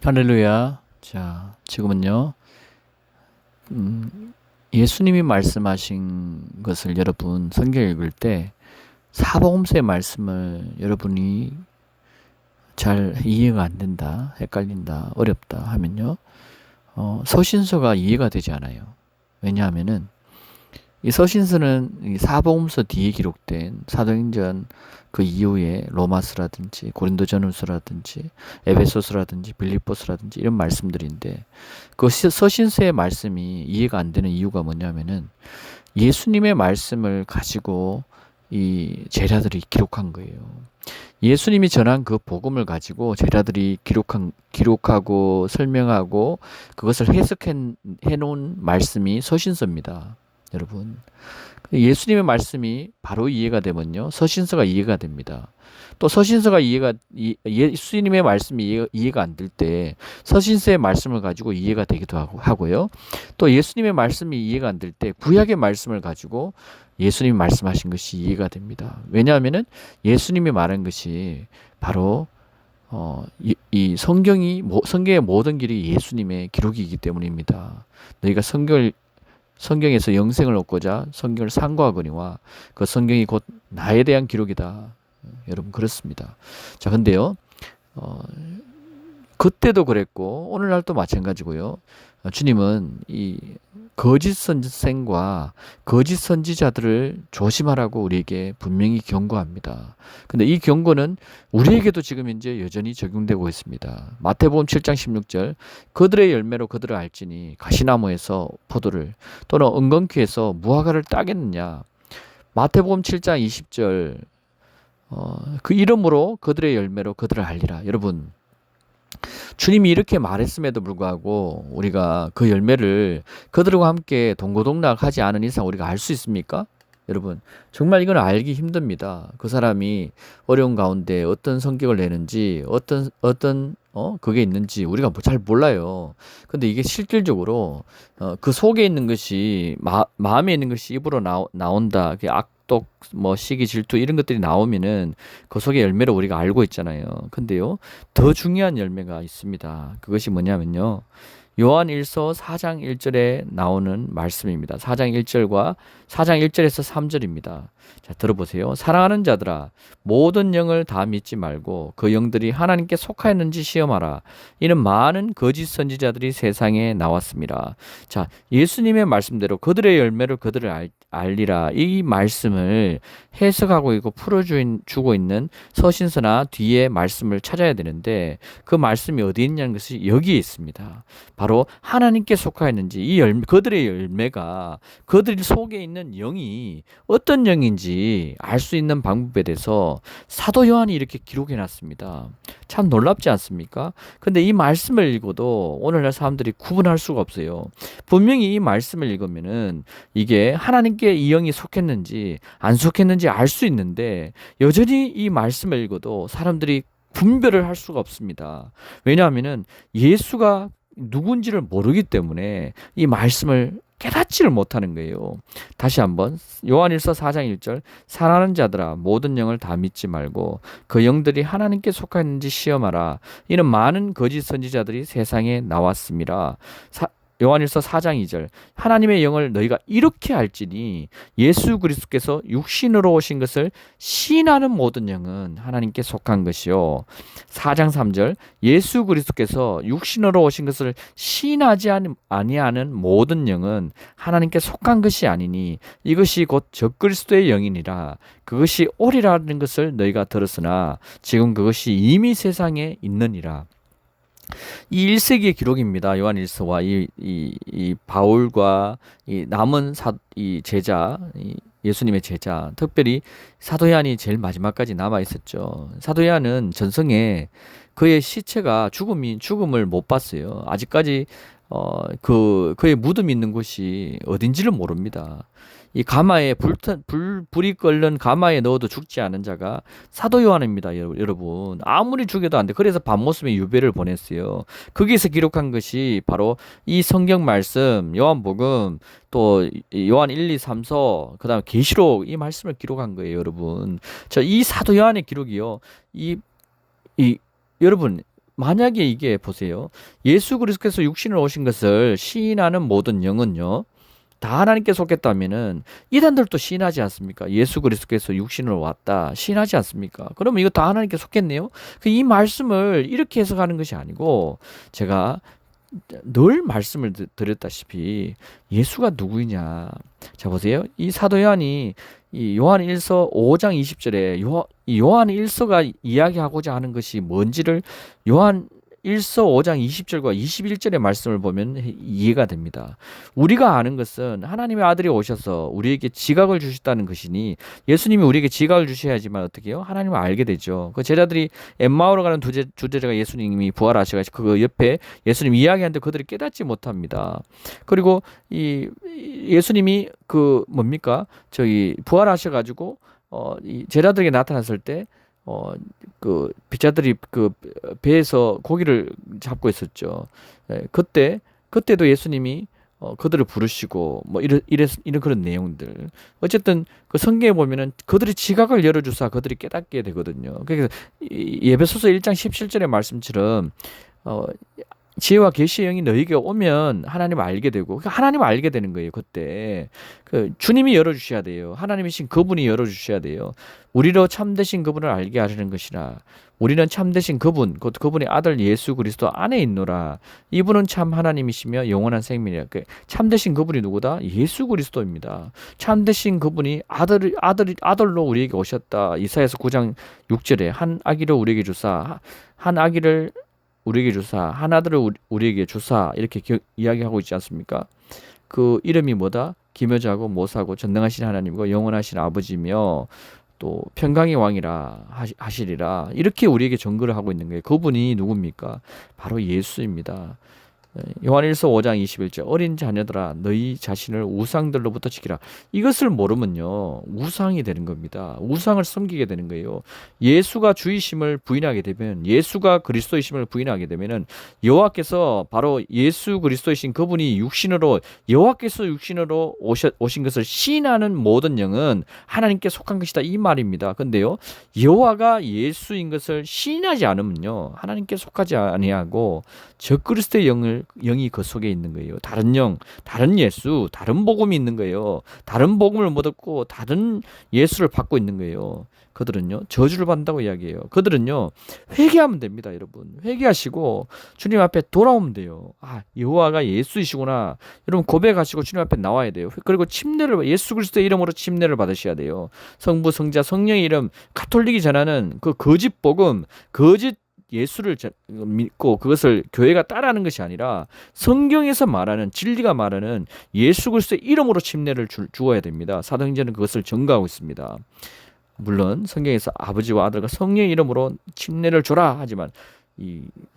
할렐루야. 자, 지금은요, 예수님이 말씀하신 것을 여러분 성경 읽을 때 사복음서의 말씀을 여러분이 잘 이해가 안 된다, 헷갈린다, 어렵다 하면요, 서신서가 이해가 되지 않아요. 왜냐하면은 이 서신서는 이 사복음서 뒤에 기록된 사도행전 그 이후에 로마서라든지 고린도전후서라든지 에베소서라든지 빌립보서라든지 이런 말씀들인데 그 서신서의 말씀이 이해가 안 되는 이유가 뭐냐면은 예수님의 말씀을 가지고 이 제자들이 기록한 거예요. 예수님이 전한 그 복음을 가지고 제자들이 기록하고 설명하고 그것을 해석해 놓은 말씀이 서신서입니다. 여러분, 예수님의 말씀이 바로 이해가 되면요, 서신서가 이해가 됩니다. 또 서신서가 예수님의 말씀이 이해가 안 될 때 서신서의 말씀을 가지고 이해가 되기도 하고요. 또 예수님의 말씀이 이해가 안 될 때 구약의 말씀을 가지고 예수님이 말씀하신 것이 이해가 됩니다. 왜냐하면은 예수님이 말한 것이 바로 이 성경의 모든 길이 예수님의 기록이기 때문입니다. 너희가 성경에서 영생을 얻고자 성경을 상고하거니와 그 성경이 곧 나에 대한 기록이다. 여러분 그렇습니다. 자, 근데요, 그때도 그랬고 오늘날도 마찬가지고요. 주님은 이 거짓 선생과 거짓 선지자들을 조심하라고 우리에게 분명히 경고합니다. 근데 이 경고는 우리에게도 지금 이제 여전히 적용되고 있습니다. 마태복음 7장 16절, 그들의 열매로 그들을 알지니 가시나무에서 포도를 또는 은건키에서 무화과를 따겠느냐. 마태복음 7장 20절, 그 이름으로 그들의 열매로 그들을 알리라. 여러분, 주님이 이렇게 말했음에도 불구하고 우리가 그 열매를 그들과 함께 동고동락하지 않은 이상 우리가 알 수 있습니까? 여러분, 정말 이건 알기 힘듭니다. 그 사람이 어려운 가운데 어떤 성격을 내는지, 그게 있는지 우리가 잘 몰라요. 근데 이게 실질적으로, 그 속에 있는 것이, 마음에 있는 것이 입으로 나온다. 악독, 시기, 질투, 이런 것들이 나오면은 그 속에 열매를 우리가 알고 있잖아요. 근데요, 더 중요한 열매가 있습니다. 그것이 뭐냐면요, 요한 1서 4장 1절에 나오는 말씀입니다. 4장 1절에서 3절입니다. 자, 들어보세요. 사랑하는 자들아, 모든 영을 다 믿지 말고 그 영들이 하나님께 속하였는지 시험하라. 이는 많은 거짓 선지자들이 세상에 나왔습니다. 자, 예수님의 말씀대로 그들의 열매를 그들을 알리라. 이 말씀을 해석하고 있고 풀어주고 있는 서신서나 뒤에 말씀을 찾아야 되는데 그 말씀이 어디 있냐는 것이 여기에 있습니다. 바로 하나님께 속하였는지 이 그들의 열매가 그들 속에 있는 영이 어떤 영인지 알 수 있는 방법에 대해서 사도 요한이 이렇게 기록해 놨습니다. 참 놀랍지 않습니까? 근데 이 말씀을 읽어도 오늘날 사람들이 구분할 수가 없어요. 분명히 이 말씀을 읽으면은 이게 하나님께 이 영이 속했는지 안 속했는지 알 수 있는데 여전히 이 말씀을 읽어도 사람들이 분별을 할 수가 없습니다. 왜냐하면은 예수가 누군지를 모르기 때문에 이 말씀을 깨닫지를 못하는 거예요. 다시 한번 요한일서 4장 1절, 사랑하는 자들아 모든 영을 다 믿지 말고 그 영들이 하나님께 속하였는지 시험하라. 이는 많은 거짓 선지자들이 세상에 나왔습니다. 요한일서 4장 2절, 하나님의 영을 너희가 이렇게 알지니 예수 그리스도께서 육신으로 오신 것을 시인하는 모든 영은 하나님께 속한 것이요. 4장 3절, 예수 그리스도께서 육신으로 오신 것을 시인하지 아니하는 모든 영은 하나님께 속한 것이 아니니 이것이 곧 적그리스도의 영이니라. 그것이 오리라는 것을 너희가 들었으나 지금 그것이 이미 세상에 있느니라. 이 1세기의 기록입니다. 요한 1서와 이 바울과 이 남은 이 제자, 예수님의 제자, 특별히 사도 요한이 제일 마지막까지 남아 있었죠. 사도 요한은 전성에 그의 시체가 죽음을 못 봤어요. 아직까지 그의 무덤이 있는 곳이 어딘지를 모릅니다. 이 가마에 불이 끓는 가마에 넣어도 죽지 않은 자가 사도 요한입니다, 여러분. 아무리 죽여도 안 돼. 그래서 밤모습에 유배를 보냈어요. 거기에서 기록한 것이 바로 이 성경 말씀, 요한복음, 또 요한 1, 2, 3서, 그다음에 계시록, 이 말씀을 기록한 거예요, 여러분. 이 사도 요한의 기록이요. 여러분, 만약에 이게 보세요. 예수 그리스도께서 육신을 오신 것을 시인하는 모든 영은요. 다 하나님께 속했다면은 이단들도 시인하지 않습니까? 예수 그리스도께서 육신으로 왔다 시인하지 않습니까? 그러면 이거 다 하나님께 속했네요. 이 말씀을 이렇게 해석하는 것이 아니고 제가 늘 말씀을 드렸다시피 예수가 누구이냐. 자 보세요. 이 사도 요한이 이 요한 1서 5장 20절에 요한 1서가 이야기하고자 하는 것이 뭔지를 요한 1서 5장 20절과 21절의 말씀을 보면 이해가 됩니다. 우리가 아는 것은 하나님의 아들이 오셔서 우리에게 지각을 주셨다는 것이니 예수님이 우리에게 지각을 주셔야지만 어떻게 해요? 하나님을 알게 되죠. 그 제자들이 엠마오로 가는 두 제자가 예수님이 부활하셔가지고 그 옆에 예수님 이야기하는데 그들이 깨닫지 못합니다. 그리고 이 예수님이 그 뭡니까? 저기 부활하셔가지고 이 제자들에게 나타났을 때 그 비자들이 그 배에서 고기를 잡고 있었죠. 그때도 예수님이 그들을 부르시고 뭐 이런 그런 내용들. 어쨌든 그 성경에 보면은 그들이 지각을 열어주사 그들이 깨닫게 되거든요. 그래서 예배소서 1장 17절의 말씀처럼 지혜와 계시의 영이 너희에게 오면 하나님을 알게 되고 하나님을 알게 되는 거예요. 그때 그 주님이 열어주셔야 돼요. 하나님이신 그분이 열어주셔야 돼요. 우리로 참되신 그분을 알게 하시는 것이라 우리는 참되신 그분 곧 그분의 아들 예수 그리스도 안에 있노라. 이분은 참 하나님이시며 영원한 생명이라. 참되신 그분이 누구다? 예수 그리스도입니다. 참되신 그분이 아들로 우리에게 오셨다. 이사야서 9장 6절에 한 아기를 우리에게 주사 한 아기를 우리에게 주사 한 아들을 우리에게 주사 이렇게 이야기하고 있지 않습니까? 그 이름이 뭐다? 기묘자고 모사고 전능하신 하나님이고 영원하신 아버지며 또 평강의 왕이라 하시리라 이렇게 우리에게 전거를 하고 있는 거예요. 그분이 누굽니까? 바로 예수입니다. 요한일서 5장 21절 어린 자녀들아 너희 자신을 우상들로부터 지키라. 이것을 모르면요 우상이 되는 겁니다. 우상을 섬기게 되는 거예요. 예수가 주이심을 부인하게 되면 예수가 그리스도이심을 부인하게 되면은 여호와께서 바로 예수 그리스도이신 그분이 여호와께서 육신으로 오신 것을 시인하는 모든 영은 하나님께 속한 것이다 이 말입니다. 근데요 여호와가 예수인 것을 시인하지 않으면요 하나님께 속하지 아니하고 적그리스도의 영이 그 속에 있는 거예요. 다른 영, 다른 예수, 다른 복음이 있는 거예요. 다른 복음을 못 얻고 다른 예수를 받고 있는 거예요. 그들은요 저주를 받는다고 이야기해요. 그들은요 회개하면 됩니다. 여러분 회개하시고 주님 앞에 돌아오면 돼요. 아 여호와가 예수이시구나. 여러분 고백하시고 주님 앞에 나와야 돼요. 그리고 예수 그리스도의 이름으로 침례를 받으셔야 돼요. 성부 성자 성령의 이름 가톨릭이 전하는 그 거짓 복음 거짓 예수를 믿고 그것을 교회가 따라하는 것이 아니라 성경에서 말하는 진리가 말하는 예수 그리스도의 이름으로 침례를 주어야 됩니다. 사도행전은 그것을 전가하고 있습니다. 물론 성경에서 아버지와 아들과 성령의 이름으로 침례를 줘라 하지만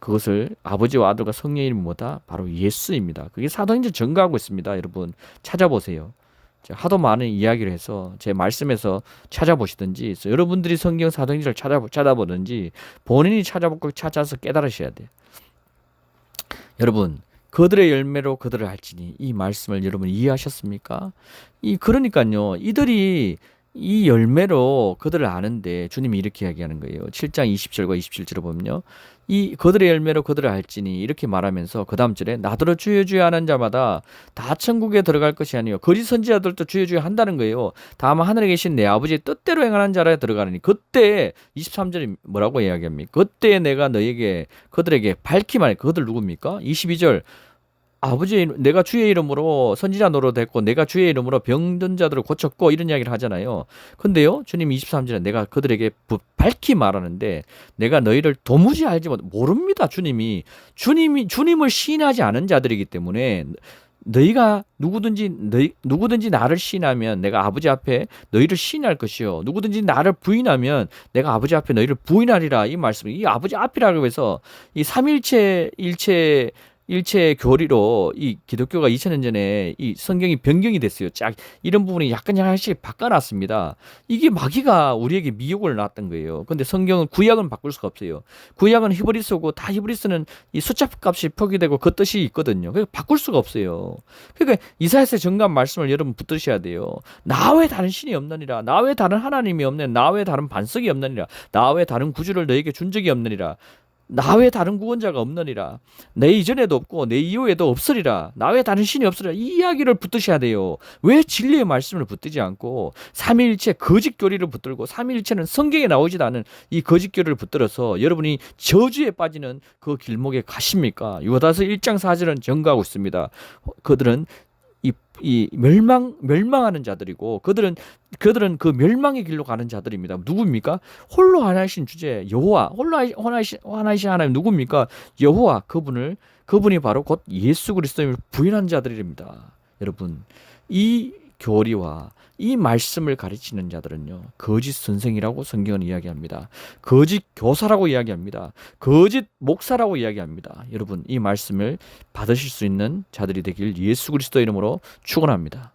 그것을 아버지와 아들과 성령의 이름이 뭐다? 바로 예수입니다. 그게 사도행전 전가하고 있습니다. 여러분 찾아보세요. 하도 많은 이야기를 해서 제 말씀에서 찾아보시든지 여러분들이 성경 사도행전을 찾아보든지 본인이 찾아서 깨달으셔야 돼요. 여러분 그들의 열매로 그들을 알지니 이 말씀을 여러분 이해하셨습니까? 그러니까요 이들이 이 열매로 그들을 아는데 주님이 이렇게 이야기하는 거예요. 7장 20절과 27절을 보면요. 그들의 열매로 그들을 알지니 이렇게 말하면서 그 다음 절에 나더러 주여 주여 하는 자마다 다 천국에 들어갈 것이 아니요 거짓 선지자들도 주여 주여 한다는 거예요. 다만 하늘에 계신 내 아버지의 뜻대로 행하는 자라 들어가느니 그때 23절이 뭐라고 이야기합니까? 그때 내가 그들에게 밝히 말해. 그들 누굽니까? 22절 내가 주의 이름으로 선지자 노릇했고 내가 주의 이름으로 병든 자들을 고쳤고 이런 이야기를 하잖아요. 근데요 주님 23절에 내가 그들에게 밝히 말하는데 내가 너희를 도무지 알지 모릅니다. 주님을 시인하지 않은 자들이기 때문에 너희가 누구든지 나를 시인하면 내가 아버지 앞에 너희를 시인할 것이요 누구든지 나를 부인하면 내가 아버지 앞에 너희를 부인하리라. 이 말씀이 이 아버지 앞이라고 해서 이 삼일체 일체 교리로 이 기독교가 2000년 전에 이 성경이 변경이 됐어요. 이런 부분이 약간씩 바꿔놨습니다. 이게 마귀가 우리에게 미혹을 놨던 거예요. 근데 성경은 구약은 바꿀 수가 없어요. 구약은 히브리서고 다 히브리서는 이 숫자 값이 표기되고 그 뜻이 있거든요. 그러니까 바꿀 수가 없어요. 그러니까 이사야서의 정감 말씀을 여러분 붙드셔야 돼요. 나 외 다른 신이 없느니라. 나 외 다른 하나님이 없느니라. 나 외 다른 반석이 없느니라. 나 외 다른 구주를 너에게 준 적이 없느니라. 나 외 다른 구원자가 없느니라. 내 이전에도 없고 내 이후에도 없으리라. 나 외 다른 신이 없으리라. 이 이야기를 붙드셔야 돼요. 왜 진리의 말씀을 붙들지 않고 삼위일체 거짓 교리를 붙들고, 삼위일체는 성경에 나오지도 않은 이 거짓 교리를 붙들어서 여러분이 저주에 빠지는 그 길목에 가십니까? 유다서 1장 4절은 증거하고 있습니다. 그들은 이 멸망하는 자들이고, 그들은 그 멸망의 길로 가는 자들입니다. 누구입니까? 홀로 하나이신 주제 여호와, 홀로 하나이신 하나님 누구입니까? 여호와, 그분이 바로 곧 예수 그리스도임을 부인한 자들입니다. 여러분, 이 교리와 이 말씀을 가르치는 자들은요, 거짓 선생이라고 성경은 이야기합니다. 거짓 교사라고 이야기합니다. 거짓 목사라고 이야기합니다. 여러분, 이 말씀을 받으실 수 있는 자들이 되길 예수 그리스도 이름으로 축원합니다.